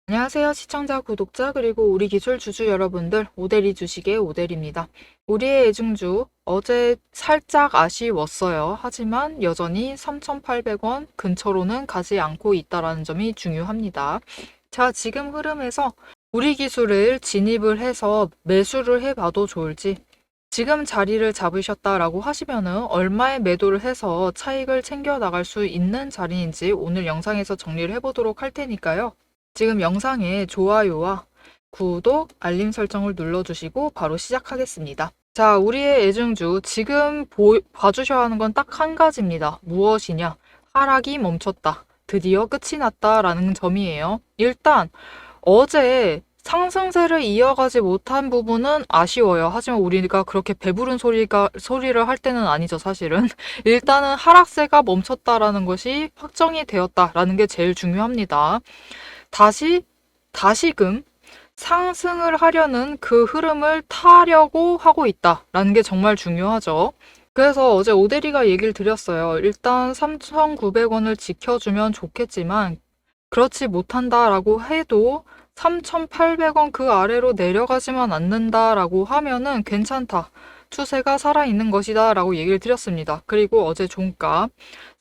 안녕하세요. 시청자, 구독자, 그리고 우리 기술 주주 여러분들, 오대리 주식의 오대리입니다. 우리의 애중주, 어제 살짝 아쉬웠어요. 하지만 여전히 3,800원 근처로는 가지 않고 있다는 점이 중요합니다. 자, 지금 흐름에서 우리 기술을 진입을 해서 매수를 해봐도 좋을지, 지금 자리를 잡으셨다라고 하시면은 얼마의 매도를 해서 차익을 챙겨 나갈 수 있는 자리인지 오늘 영상에서 정리를 해보도록 할 테니까요. 지금 영상에 좋아요와 구독, 알림 설정을 눌러주시고 바로 시작하겠습니다. 자, 우리의 애증주 지금 봐주셔야 하는 건 딱 한 가지입니다. 무엇이냐? 하락이 멈췄다. 드디어 끝이 났다라는 점이에요. 일단 어제 상승세를 이어가지 못한 부분은 아쉬워요. 하지만 우리가 그렇게 배부른 소리를 할 때는 아니죠, 사실은. 일단은 하락세가 멈췄다라는 것이 확정이 되었다라는 게 제일 중요합니다. 다시금 상승을 하려는 그 흐름을 타려고 하고 있다라는 게 정말 중요하죠. 그래서 어제 오대리가 얘기를 드렸어요. 일단 3,900원을 지켜주면 좋겠지만 그렇지 못한다라고 해도 3,800원 그 아래로 내려가지만 않는다라고 하면은 괜찮다. 추세가 살아있는 것이다 라고 얘기를 드렸습니다. 그리고 어제 종가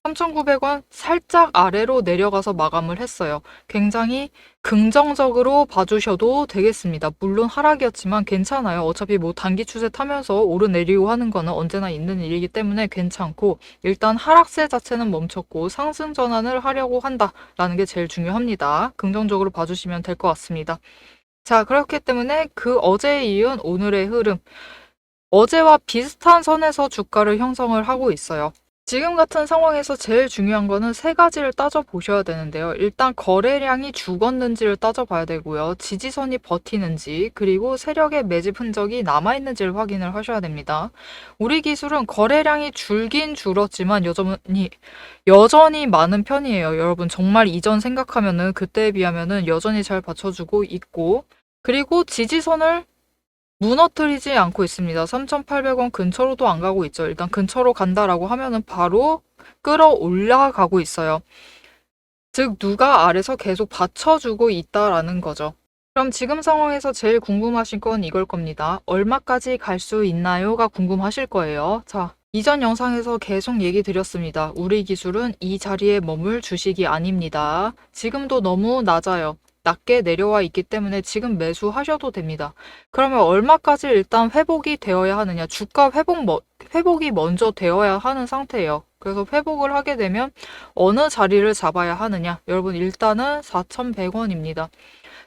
3,900원 살짝 아래로 내려가서 마감을 했어요. 굉장히 긍정적으로 봐주셔도 되겠습니다. 물론 하락이었지만 괜찮아요. 어차피 뭐 단기 추세 타면서 오르내리고 하는 거는 언제나 있는 일이기 때문에 괜찮고, 일단 하락세 자체는 멈췄고 상승 전환을 하려고 한다라는 게 제일 중요합니다. 긍정적으로 봐주시면 될 것 같습니다. 자, 그렇기 때문에 그 어제에 이은 오늘의 흐름, 어제와 비슷한 선에서 주가를 형성을 하고 있어요. 지금 같은 상황에서 제일 중요한 거는 세 가지를 따져보셔야 되는데요. 일단 거래량이 죽었는지를 따져봐야 되고요. 지지선이 버티는지, 그리고 세력의 매집 흔적이 남아있는지를 확인을 하셔야 됩니다. 우리 기술은 거래량이 줄긴 줄었지만 여전히 많은 편이에요. 여러분, 정말 이전 생각하면은 그때에 비하면은 여전히 잘 받쳐주고 있고, 그리고 지지선을 무너뜨리지 않고 있습니다. 3,800원 근처로도 안 가고 있죠. 일단 근처로 간다라고 하면은 바로 끌어올라가고 있어요. 즉, 누가 아래서 계속 받쳐주고 있다라는 거죠. 그럼 지금 상황에서 제일 궁금하신 건 이걸 겁니다. 얼마까지 갈 수 있나요?가 궁금하실 거예요. 자, 이전 영상에서 계속 얘기 드렸습니다. 우리 기술은 이 자리에 머물 주식이 아닙니다. 지금도 너무 낮아요. 낮게 내려와 있기 때문에 지금 매수하셔도 됩니다. 그러면 얼마까지 일단 회복이 되어야 하느냐? 주가 회복이 먼저 되어야 하는 상태예요. 그래서 회복을 하게 되면 어느 자리를 잡아야 하느냐? 여러분, 일단은 4,100원입니다.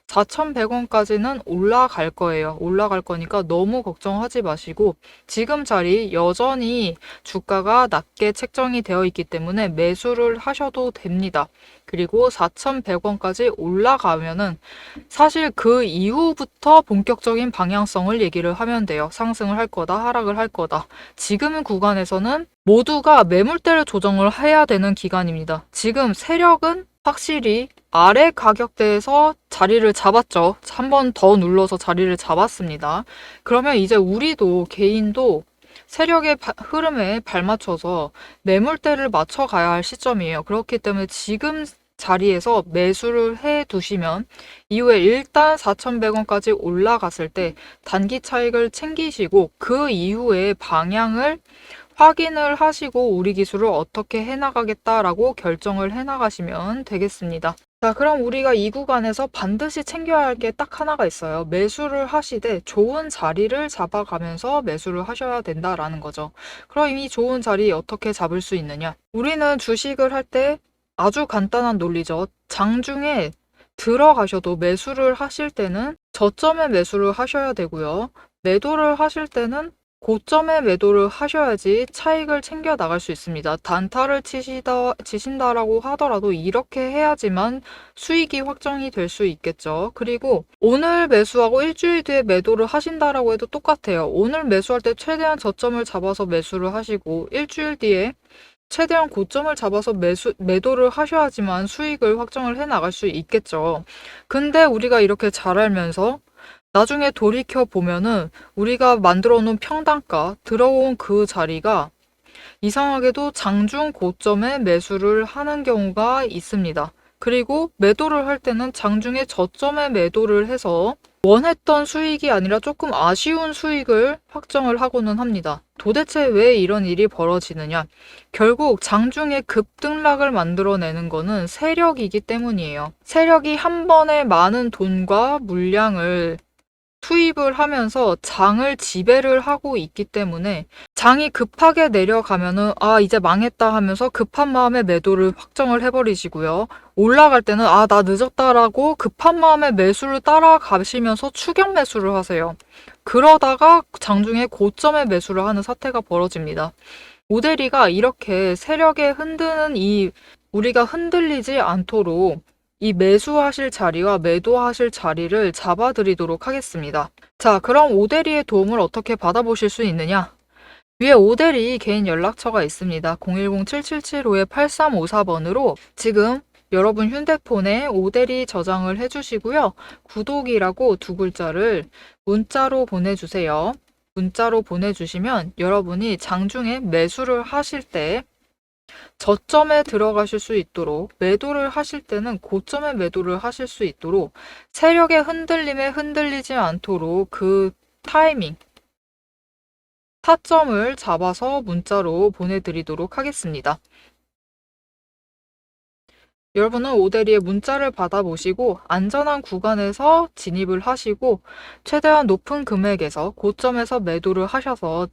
4,100원까지는 올라갈 거예요. 올라갈 거니까 너무 걱정하지 마시고, 지금 자리 여전히 주가가 낮게 책정이 되어 있기 때문에 매수를 하셔도 됩니다. 그리고 4,100원까지 올라가면은 사실 그 이후부터 본격적인 방향성을 얘기를 하면 돼요. 상승을 할 거다, 하락을 할 거다. 지금 구간에서는 모두가 매물대를 조정을 해야 되는 기간입니다. 지금 세력은 확실히 아래 가격대에서 자리를 잡았죠. 한 번 더 눌러서 자리를 잡았습니다. 그러면 이제 우리도 개인도 세력의 흐름에 발맞춰서 매물대를 맞춰가야 할 시점이에요. 그렇기 때문에 지금 자리에서 매수를 해 두시면 이후에 일단 4,100원까지 올라갔을 때 단기 차익을 챙기시고 그 이후에 방향을 확인을 하시고 우리 기술을 어떻게 해나가겠다라고 결정을 해나가시면 되겠습니다. 자, 그럼 우리가 이 구간에서 반드시 챙겨야 할 게 딱 하나가 있어요. 매수를 하시되 좋은 자리를 잡아가면서 매수를 하셔야 된다라는 거죠. 그럼 이 좋은 자리 어떻게 잡을 수 있느냐? 우리는 주식을 할 때 아주 간단한 논리죠. 장중에 들어가셔도 매수를 하실 때는 저점에 매수를 하셔야 되고요. 매도를 하실 때는 고점에 매도를 하셔야지 차익을 챙겨 나갈 수 있습니다. 단타를 치신다라고 하더라도 이렇게 해야지만 수익이 확정이 될 수 있겠죠. 그리고 오늘 매수하고 일주일 뒤에 매도를 하신다라고 해도 똑같아요. 오늘 매수할 때 최대한 저점을 잡아서 매수를 하시고 일주일 뒤에 최대한 고점을 잡아서 매도를 하셔야지만 수익을 확정을 해 나갈 수 있겠죠. 근데 우리가 이렇게 잘 알면서 나중에 돌이켜 보면은 우리가 만들어 놓은 평단가 들어온 그 자리가 이상하게도 장중 고점에 매수를 하는 경우가 있습니다. 그리고 매도를 할 때는 장중에 저점에 매도를 해서 원했던 수익이 아니라 조금 아쉬운 수익을 확정을 하고는 합니다. 도대체 왜 이런 일이 벌어지느냐? 결국 장중에 급등락을 만들어내는 거는 세력이기 때문이에요. 세력이 한 번에 많은 돈과 물량을 투입을 하면서 장을 지배를 하고 있기 때문에 장이 급하게 내려가면은 이제 망했다 하면서 급한 마음에 매도를 확정을 해버리시고요. 올라갈 때는 나 늦었다라고 급한 마음에 매수를 따라가시면서 추격 매수를 하세요. 그러다가 장중에 고점에 매수를 하는 사태가 벌어집니다. 오데리가 이렇게 세력에 흔드는 우리가 흔들리지 않도록 이 매수하실 자리와 매도하실 자리를 잡아드리도록 하겠습니다. 자, 그럼 오데리의 도움을 어떻게 받아보실 수 있느냐? 위에 오데리 개인 연락처가 있습니다. 010-7775-8354번으로 지금 여러분 휴대폰에 오데리 저장을 해주시고요. 구독이라고 두 글자를 문자로 보내주세요. 문자로 보내주시면 여러분이 장중에 매수를 하실 때 저점에 들어가실 수 있도록, 매도를 하실 때는 고점에 매도를 하실 수 있도록 세력의 흔들림에 흔들리지 않도록 그 타이밍, 타점을 잡아서 문자로 보내드리도록 하겠습니다. 여러분은 오데리의 문자를 받아보시고 안전한 구간에서 진입을 하시고 최대한 높은 금액에서 고점에서 매도를 하셔서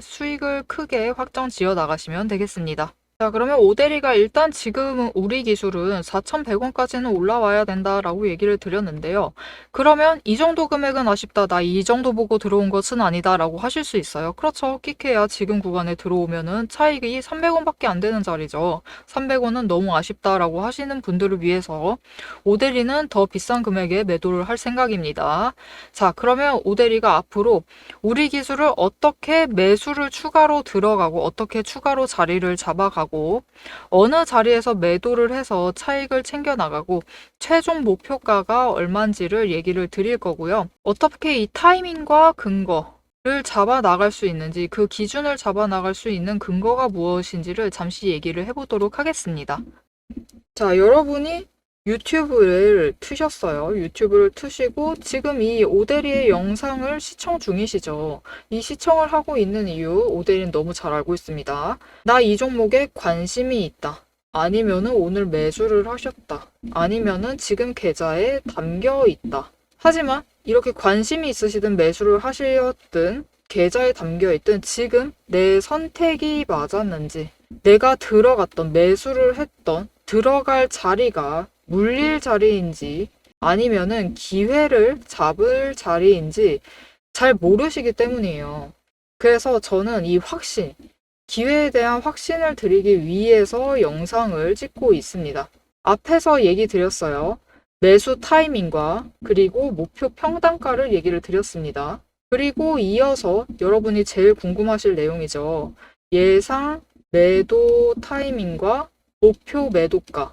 수익을 크게 확정 지어 나가시면 되겠습니다. 자, 그러면 오데리가 일단 지금은 우리 기술은 4,100원까지는 올라와야 된다라고 얘기를 드렸는데요. 그러면 이 정도 금액은 아쉽다. 나 이 정도 보고 들어온 것은 아니다 라고 하실 수 있어요. 그렇죠. 끽해야 지금 구간에 들어오면은 차익이 300원밖에 안 되는 자리죠. 300원은 너무 아쉽다라고 하시는 분들을 위해서 오데리는 더 비싼 금액에 매도를 할 생각입니다. 자, 그러면 오데리가 앞으로 우리 기술을 어떻게 매수를 추가로 들어가고 어떻게 추가로 자리를 잡아가고 어느 자리에서 매도를 해서 차익을 챙겨나가고 최종 목표가가 얼마인지를 얘기를 드릴 거고요. 어떻게 이 타이밍과 근거를 잡아 나갈 수 있는지, 그 기준을 잡아 나갈 수 있는 근거가 무엇인지를 잠시 얘기를 해보도록 하겠습니다. 자, 여러분이 유튜브를 트셨어요. 유튜브를 트시고 지금 이 오데리의 영상을 시청 중이시죠. 이 시청을 하고 있는 이유 오데리는 너무 잘 알고 있습니다. 나 이 종목에 관심이 있다. 아니면은 오늘 매수를 하셨다. 아니면은 지금 계좌에 담겨 있다. 하지만 이렇게 관심이 있으시든 매수를 하셨든 계좌에 담겨 있든 지금 내 선택이 맞았는지, 내가 들어갔던 매수를 했던 들어갈 자리가 물릴 자리인지 아니면은 기회를 잡을 자리인지 잘 모르시기 때문이에요. 그래서 저는 이 확신, 기회에 대한 확신을 드리기 위해서 영상을 찍고 있습니다. 앞에서 얘기 드렸어요. 매수 타이밍과 그리고 목표 평단가를 얘기를 드렸습니다. 그리고 이어서 여러분이 제일 궁금하실 내용이죠. 예상 매도 타이밍과 목표 매도가.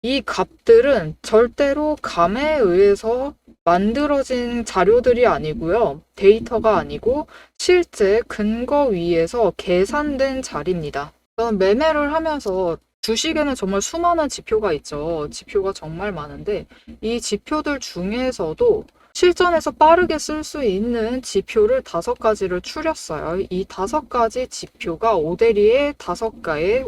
이 값들은 절대로 감에 의해서 만들어진 자료들이 아니고요. 데이터가 아니고 실제 근거 위에서 계산된 자리입니다. 저는 매매를 하면서 주식에는 정말 수많은 지표가 있죠. 지표가 정말 많은데 이 지표들 중에서도 실전에서 빠르게 쓸 수 있는 지표를 5가지를 추렸어요. 이 5가지 지표가 오데리의 5가지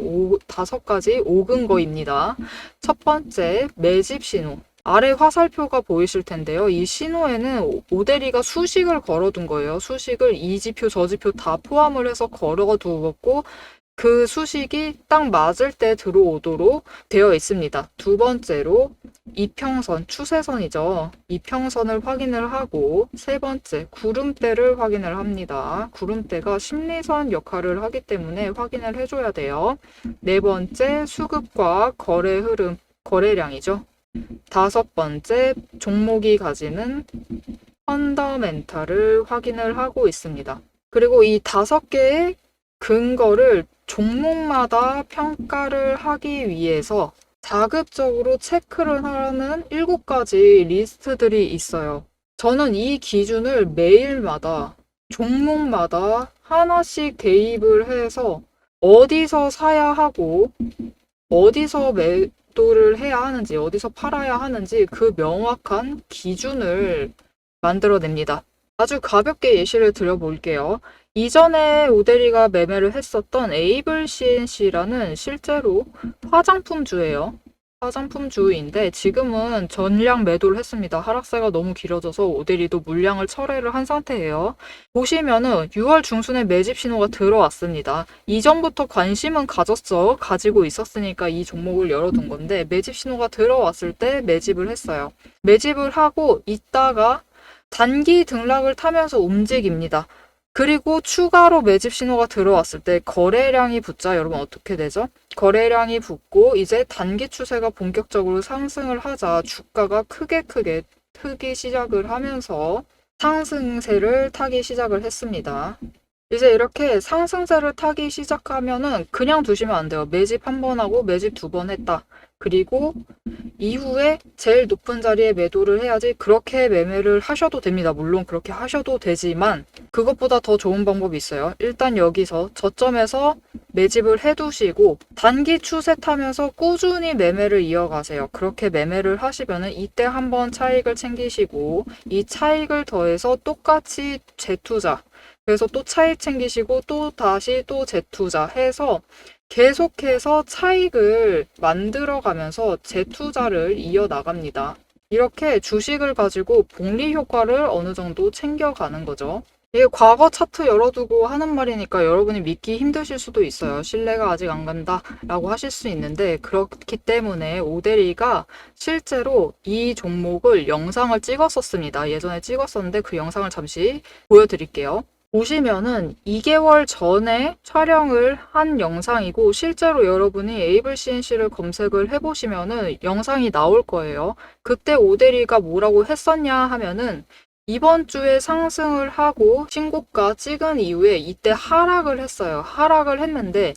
5근거입니다. 첫 번째, 매집 신호. 아래 화살표가 보이실 텐데요. 이 신호에는 오데리가 수식을 걸어둔 거예요. 수식을 이 지표, 저 지표 다 포함을 해서 걸어두었고 그 수식이 딱 맞을 때 들어오도록 되어 있습니다. 두 번째로 이평선, 추세선이죠. 이평선을 확인을 하고 세 번째, 구름대를 확인을 합니다. 구름대가 심리선 역할을 하기 때문에 확인을 해줘야 돼요. 네 번째, 수급과 거래 흐름, 거래량이죠. 다섯 번째, 종목이 가지는 펀더멘탈을 확인을 하고 있습니다. 그리고 이 5개의 근거를 종목마다 평가를 하기 위해서 자급적으로 체크를 하는 7가지 리스트들이 있어요. 저는 이 기준을 매일마다 종목마다 하나씩 대입을 해서 어디서 사야 하고 어디서 매도를 해야 하는지, 어디서 팔아야 하는지 그 명확한 기준을 만들어냅니다. 아주 가볍게 예시를 드려볼게요. 이전에 오데리가 매매를 했었던 에이블 CNC라는 실제로 화장품주예요. 화장품주인데 지금은 전량 매도를 했습니다. 하락세가 너무 길어져서 오데리도 물량을 철회를 한 상태예요. 보시면은 6월 중순에 매집 신호가 들어왔습니다. 이전부터 관심은 가졌죠. 가지고 있었으니까 이 종목을 열어둔 건데 매집 신호가 들어왔을 때 매집을 했어요. 매집을 하고 있다가 단기 등락을 타면서 움직입니다. 그리고 추가로 매집 신호가 들어왔을 때 거래량이 붙자 여러분 어떻게 되죠? 거래량이 붙고 이제 단기 추세가 본격적으로 상승을 하자 주가가 크게 트기 시작을 하면서 상승세를 타기 시작을 했습니다. 이제 이렇게 상승세를 타기 시작하면은 그냥 두시면 안 돼요. 매집 한 번 하고 매집 두 번 했다. 그리고 이후에 제일 높은 자리에 매도를 해야지 그렇게 매매를 하셔도 됩니다. 물론 그렇게 하셔도 되지만 그것보다 더 좋은 방법이 있어요. 일단 여기서 저점에서 매집을 해두시고 단기 추세 타면서 꾸준히 매매를 이어가세요. 그렇게 매매를 하시면은 이때 한번 차익을 챙기시고 이 차익을 더해서 똑같이 재투자 그래서 또 차익 챙기시고 또 다시 또 재투자 해서 계속해서 차익을 만들어가면서 재투자를 이어나갑니다. 이렇게 주식을 가지고 복리 효과를 어느 정도 챙겨가는 거죠. 이게 과거 차트 열어두고 하는 말이니까 여러분이 믿기 힘드실 수도 있어요. 신뢰가 아직 안 간다 라고 하실 수 있는데 그렇기 때문에 오데리가 실제로 이 종목을 영상을 찍었었습니다. 예전에 찍었었는데 그 영상을 잠시 보여드릴게요. 보시면은 2개월 전에 촬영을 한 영상이고 실제로 여러분이 에이블 CNC를 검색을 해보시면은 영상이 나올 거예요. 그때 오데리가 뭐라고 했었냐 하면은 이번 주에 상승을 하고 신고가 찍은 이후에 이때 하락을 했어요. 하락을 했는데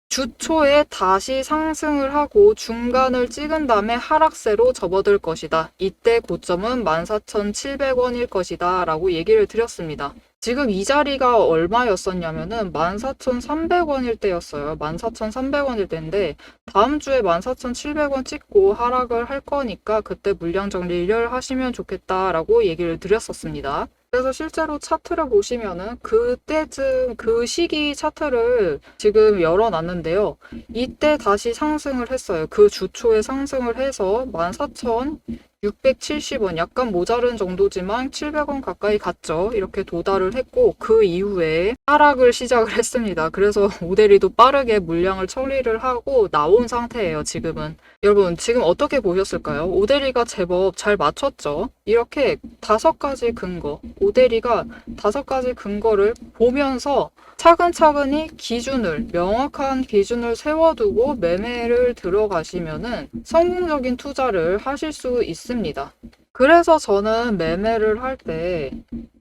주 초에 다시 상승을 하고 중간을 찍은 다음에 하락세로 접어들 것이다. 이때 고점은 14,700원일 것이다 라고 얘기를 드렸습니다. 지금 이 자리가 얼마였었냐면은 14,300원일 때였어요. 14,300원일 때인데 다음 주에 14,700원 찍고 하락을 할 거니까 그때 물량 정리를 하시면 좋겠다라고 얘기를 드렸었습니다. 그래서 실제로 차트를 보시면은 그때쯤 그 시기 차트를 지금 열어놨는데요. 이때 다시 상승을 했어요. 그 주초에 상승을 해서 14,670원 약간 모자른 정도지만 700원 가까이 갔죠. 이렇게 도달을 했고 그 이후에 하락을 시작을 했습니다. 그래서 오데리도 빠르게 물량을 처리를 하고 나온 상태예요. 지금은. 여러분 지금 어떻게 보셨을까요? 오데리가 제법 잘 맞췄죠. 이렇게 5가지 근거, 오데리가 5가지 근거를 보면서 차근차근히 명확한 기준을 세워두고 매매를 들어가시면은 성공적인 투자를 하실 수 있습니다. 그래서 저는 매매를 할 때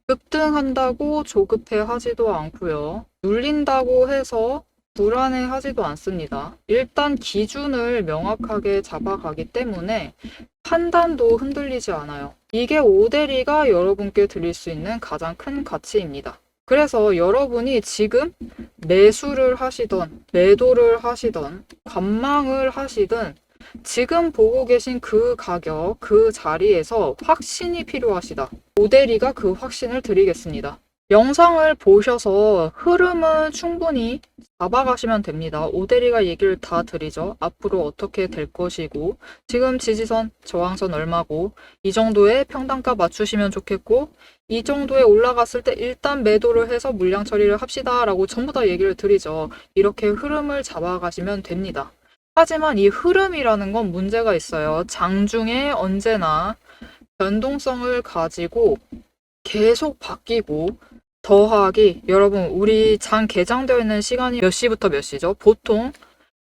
급등한다고 조급해 하지도 않고요. 눌린다고 해서 불안해 하지도 않습니다. 일단 기준을 명확하게 잡아가기 때문에 판단도 흔들리지 않아요. 이게 오데리가 여러분께 드릴 수 있는 가장 큰 가치입니다. 그래서 여러분이 지금 매수를 하시던 매도를 하시던 관망을 하시든 지금 보고 계신 그 가격, 그 자리에서 확신이 필요하시다. 오데리가 그 확신을 드리겠습니다. 영상을 보셔서 흐름은 충분히 잡아가시면 됩니다. 오데리가 얘기를 다 드리죠. 앞으로 어떻게 될 것이고 지금 지지선, 저항선 얼마고 이 정도의 평단가 맞추시면 좋겠고 이 정도에 올라갔을 때 일단 매도를 해서 물량 처리를 합시다 라고 전부 다 얘기를 드리죠. 이렇게 흐름을 잡아가시면 됩니다. 하지만 이 흐름이라는 건 문제가 있어요. 장중에 언제나 변동성을 가지고 계속 바뀌고 더하기 여러분 우리 장 개장되어 있는 시간이 몇 시부터 몇 시죠? 보통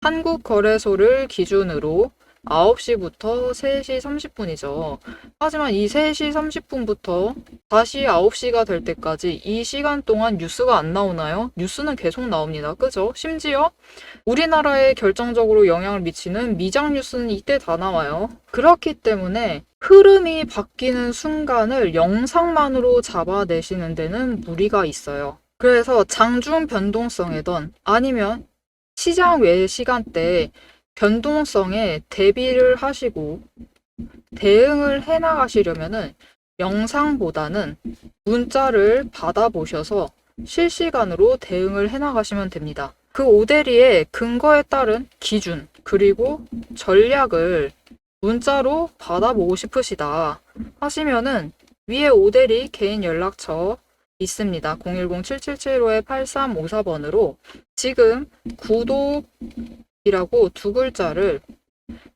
한국거래소를 기준으로 9시부터 3시 30분이죠. 하지만 이 3시 30분부터 다시 9시가 될 때까지 이 시간 동안 뉴스가 안 나오나요? 뉴스는 계속 나옵니다. 그죠? 심지어 우리나라에 결정적으로 영향을 미치는 미장 뉴스는 이때 다 나와요. 그렇기 때문에 흐름이 바뀌는 순간을 영상만으로 잡아내시는 데는 무리가 있어요. 그래서 장중 변동성이든 아니면 시장 외 시간대에 변동성에 대비를 하시고 대응을 해나가시려면은 영상보다는 문자를 받아보셔서 실시간으로 대응을 해나가시면 됩니다. 그 오대리의 근거에 따른 기준 그리고 전략을 문자로 받아보고 싶으시다 하시면은 위에 오대리 개인 연락처 있습니다. 010-7775-8354번으로 지금 구독이라고 두 글자를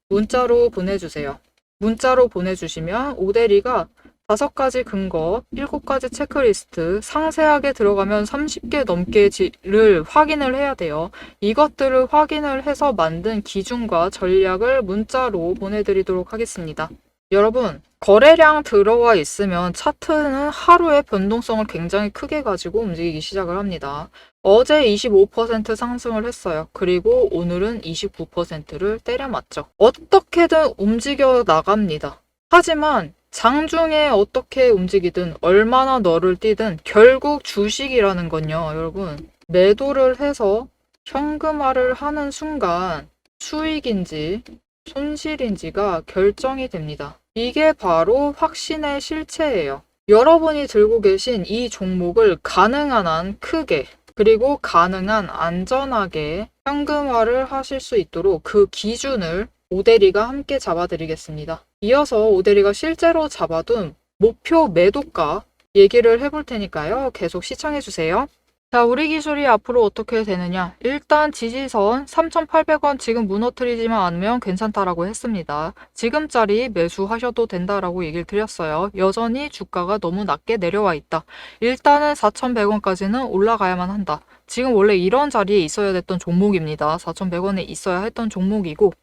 문자로 보내주세요. 문자로 보내주시면 오대리가 5가지 근거, 7가지 체크리스트, 상세하게 들어가면 30개 넘게를 확인을 해야 돼요. 이것들을 확인을 해서 만든 기준과 전략을 문자로 보내드리도록 하겠습니다. 여러분, 거래량 들어와 있으면 차트는 하루에 변동성을 굉장히 크게 가지고 움직이기 시작을 합니다. 어제 25% 상승을 했어요. 그리고 오늘은 29%를 때려맞죠. 어떻게든 움직여 나갑니다. 하지만 장중에 어떻게 움직이든 얼마나 너를 뛰든 결국 주식이라는 건요, 여러분. 매도를 해서 현금화를 하는 순간 수익인지 손실인지가 결정이 됩니다. 이게 바로 확신의 실체예요. 여러분이 들고 계신 이 종목을 가능한 한 크게 그리고 가능한 안전하게 현금화를 하실 수 있도록 그 기준을 오대리가 함께 잡아드리겠습니다. 이어서 오대리가 실제로 잡아둔 목표 매도가 얘기를 해볼 테니까요. 계속 시청해주세요. 자, 우리 기술이 앞으로 어떻게 되느냐. 일단 지지선 3,800원 지금 무너뜨리지만 않으면 괜찮다라고 했습니다. 지금짜리 매수하셔도 된다라고 얘기를 드렸어요. 여전히 주가가 너무 낮게 내려와 있다. 일단은 4,100원까지는 올라가야만 한다. 지금 원래 이런 자리에 있어야 됐던 종목입니다. 4,100원에 있어야 했던 종목이고,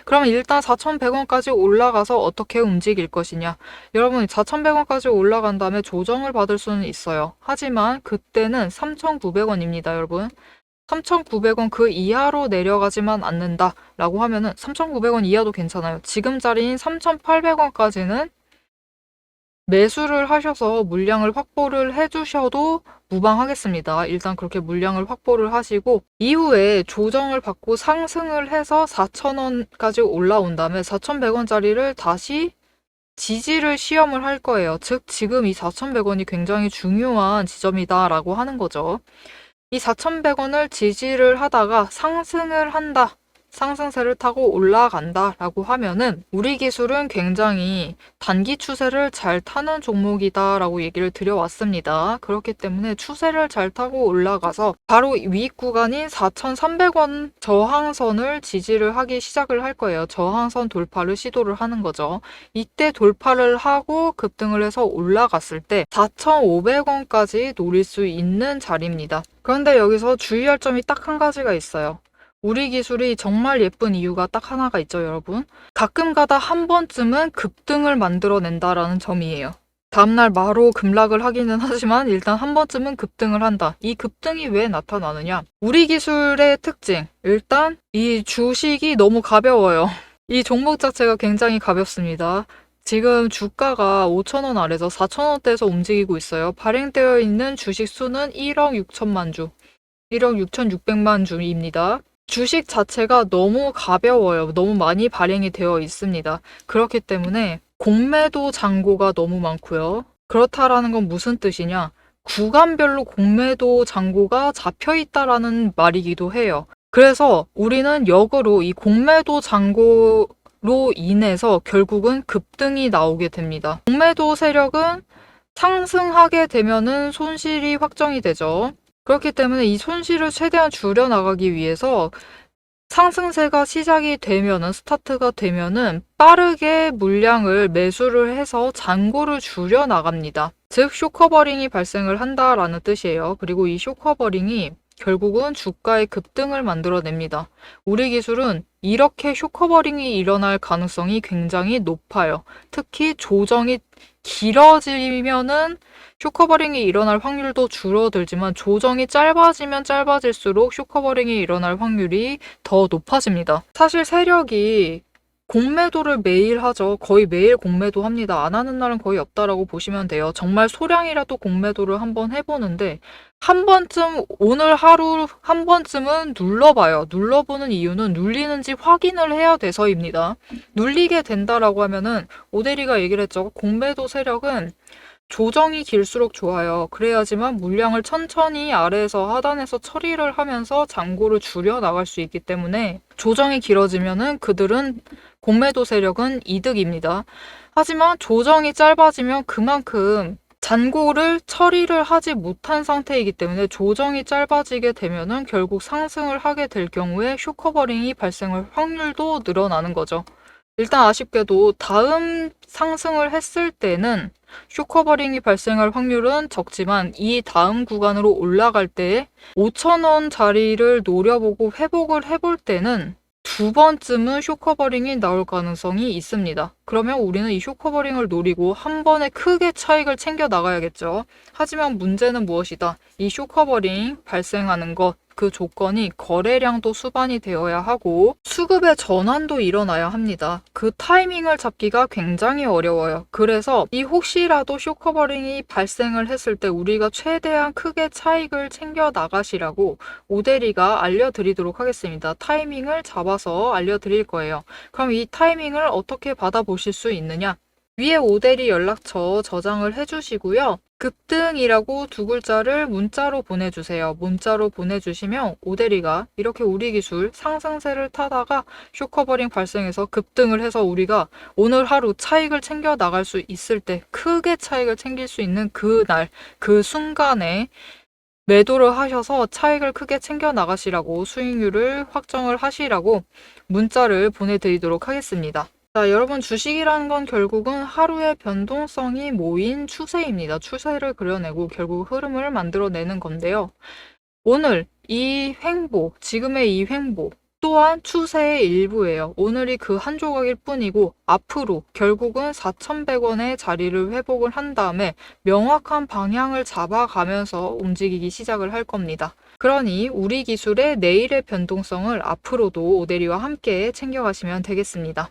그러면 일단 4,100원까지 올라가서 어떻게 움직일 것이냐. 여러분 4,100원까지 올라간 다음에 조정을 받을 수는 있어요. 하지만 그때는 3,900원입니다. 여러분 3,900원 그 이하로 내려가지만 않는다 라고 하면은 3,900원 이하도 괜찮아요. 지금 자리인 3,800원까지는 매수를 하셔서 물량을 확보를 해주셔도 무방하겠습니다. 일단 그렇게 물량을 확보를 하시고 이후에 조정을 받고 상승을 해서 4,000원까지 올라온 다음에 4,100원짜리를 다시 지지를 시험을 할 거예요. 즉 지금 이 4,100원이 굉장히 중요한 지점이다 라고 하는 거죠. 이 4,100원을 지지를 하다가 상승을 한다. 상승세를 타고 올라간다 라고 하면은 우리 기술은 굉장히 단기 추세를 잘 타는 종목이다 라고 얘기를 드려왔습니다. 그렇기 때문에 추세를 잘 타고 올라가서 바로 윗 구간인 4,300원 저항선을 지지를 하기 시작을 할 거예요. 저항선 돌파를 시도를 하는 거죠. 이때 돌파를 하고 급등을 해서 올라갔을 때 4,500원까지 노릴 수 있는 자리입니다. 그런데 여기서 주의할 점이 딱 한 가지가 있어요. 우리 기술이 정말 예쁜 이유가 딱 하나가 있죠, 여러분. 가끔 가다 한 번쯤은 급등을 만들어낸다라는 점이에요. 다음날 바로 급락을 하기는 하지만 일단 한 번쯤은 급등을 한다. 이 급등이 왜 나타나느냐? 우리 기술의 특징. 일단 이 주식이 너무 가벼워요. 이 종목 자체가 굉장히 가볍습니다. 지금 주가가 5,000원 아래서 4,000원대에서 움직이고 있어요. 발행되어 있는 주식 수는 1억 6천만 주, 1억 6,600만 주입니다. 주식 자체가 너무 가벼워요. 너무 많이 발행이 되어 있습니다. 그렇기 때문에 공매도 잔고가 너무 많고요. 그렇다라는 건 무슨 뜻이냐? 구간별로 공매도 잔고가 잡혀 있다라는 말이기도 해요. 그래서 우리는 역으로 이 공매도 잔고로 인해서 결국은 급등이 나오게 됩니다. 공매도 세력은 상승하게 되면은 손실이 확정이 되죠. 그렇기 때문에 이 손실을 최대한 줄여나가기 위해서 상승세가 시작이 되면은, 스타트가 되면은 빠르게 물량을 매수를 해서 잔고를 줄여나갑니다. 즉, 쇼커버링이 발생을 한다라는 뜻이에요. 그리고 이 쇼커버링이 결국은 주가의 급등을 만들어냅니다. 우리 기술은 이렇게 쇼커버링이 일어날 가능성이 굉장히 높아요. 특히 조정이 길어지면은 쇼커버링이 일어날 확률도 줄어들지만 조정이 짧아지면 짧아질수록 쇼커버링이 일어날 확률이 더 높아집니다. 사실 세력이 공매도를 매일 하죠. 거의 매일 공매도 합니다. 안 하는 날은 거의 없다라고 보시면 돼요. 정말 소량이라도 공매도를 한번 해보는데 한 번쯤 오늘 하루 한 번쯤은 눌러봐요. 눌러보는 이유는 눌리는지 확인을 해야 돼서입니다. 눌리게 된다라고 하면은 오대리가 얘기를 했죠. 공매도 세력은 조정이 길수록 좋아요. 그래야지만 물량을 천천히 아래에서 하단에서 처리를 하면서 잔고를 줄여 나갈 수 있기 때문에 조정이 길어지면은 그들은 공매도 세력은 이득입니다. 하지만 조정이 짧아지면 그만큼 잔고를 처리를 하지 못한 상태이기 때문에 조정이 짧아지게 되면은 결국 상승을 하게 될 경우에 숏커버링이 발생할 확률도 늘어나는 거죠. 일단 아쉽게도 다음 상승을 했을 때는 숏커버링이 발생할 확률은 적지만 이 다음 구간으로 올라갈 때 5,000원 자리를 노려보고 회복을 해볼 때는 두 번쯤은 숏커버링이 나올 가능성이 있습니다. 그러면 우리는 이 숏커버링을 노리고 한 번에 크게 차익을 챙겨 나가야겠죠. 하지만 문제는 무엇이다? 이 숏커버링 발생하는 것, 그 조건이 거래량도 수반이 되어야 하고 수급의 전환도 일어나야 합니다. 그 타이밍을 잡기가 굉장히 어려워요. 그래서 이 혹시라도 숏커버링이 발생을 했을 때 우리가 최대한 크게 차익을 챙겨 나가시라고 오대리가 알려드리도록 하겠습니다. 타이밍을 잡아서 알려드릴 거예요. 그럼 이 타이밍을 어떻게 받아보실 수 있느냐? 위에 오대리 연락처 저장을 해주시고요. 급등이라고 두 글자를 문자로 보내주세요. 문자로 보내주시면 오대리가 이렇게 우리 기술 상승세를 타다가 숏커버링 발생해서 급등을 해서 우리가 오늘 하루 차익을 챙겨 나갈 수 있을 때 크게 차익을 챙길 수 있는 그날, 그 순간에 매도를 하셔서 차익을 크게 챙겨 나가시라고 수익률을 확정을 하시라고 문자를 보내드리도록 하겠습니다. 자, 여러분 주식이라는 건 결국은 하루의 변동성이 모인 추세입니다. 추세를 그려내고 결국 흐름을 만들어내는 건데요. 오늘 이 횡보, 지금의 이 횡보 또한 추세의 일부예요. 오늘이 그 한 조각일 뿐이고 앞으로 결국은 4,100원의 자리를 회복을 한 다음에 명확한 방향을 잡아가면서 움직이기 시작을 할 겁니다. 그러니 우리 기술의 내일의 변동성을 앞으로도 오대리와 함께 챙겨가시면 되겠습니다.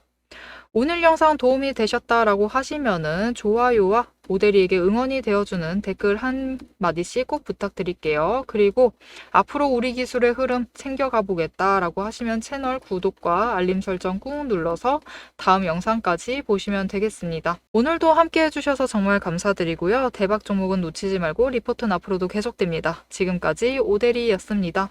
오늘 영상 도움이 되셨다라고 하시면은 좋아요와 오대리에게 응원이 되어주는 댓글 한 마디씩 꼭 부탁드릴게요. 그리고 앞으로 우리 기술의 흐름 챙겨가 보겠다라고 하시면 채널 구독과 알림 설정 꾹 눌러서 다음 영상까지 보시면 되겠습니다. 오늘도 함께 해주셔서 정말 감사드리고요. 대박 종목은 놓치지 말고 리포트는 앞으로도 계속됩니다. 지금까지 오대리였습니다.